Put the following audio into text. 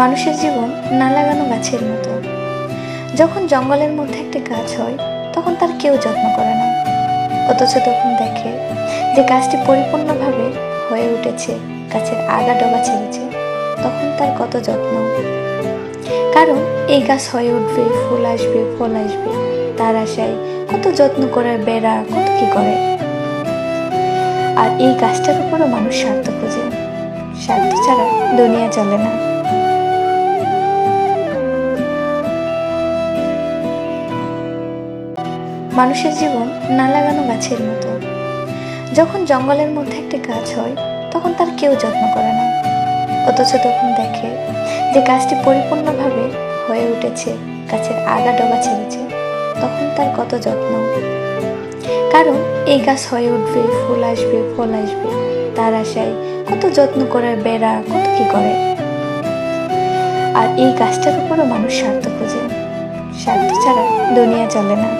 মানুষের জীবন না লাগানো গাছের মতো। যখন জঙ্গলের মধ্যে একটি গাছ হয় তখন তার কেউ যত্ন করে না, অথচ তখন দেখে যে গাছটি পরিপূর্ণভাবে হয়ে উঠেছে, গাছের আগা ডগা ছেড়েছে, তখন তার কত যত্ন। কারণ এই গাছ হয়ে উঠবে, ফুল আসবে, ফল আসবে, তার আশায় কত যত্ন করে, বেড়া কত কি করে। আর এই গাছটার উপরও মানুষ স্বার্থ খোঁজে, স্বার্থ ছাড়া দুনিয়া চলে না। মানুষের জীবন না লাগানো গাছের মতো। যখন জঙ্গলের মধ্যে একটি গাছ হয় তখন তার কেউ যত্ন করে না, অথচ তখন দেখে যে গাছটি পরিপূর্ণভাবে হয়ে উঠেছে, গাছের আগা ডগা ছেড়েছে, তখন তার কত যত্ন। কারণ এই গাছ হয়ে উঠবে, ফুল আসবে, ফল আসবে, তার আশায় কত যত্ন করে, বেড়া কত কি করে। আর এই গাছটার উপরও মানুষ স্বার্থ খোঁজে, স্বার্থ ছাড়া দুনিয়া চলে না।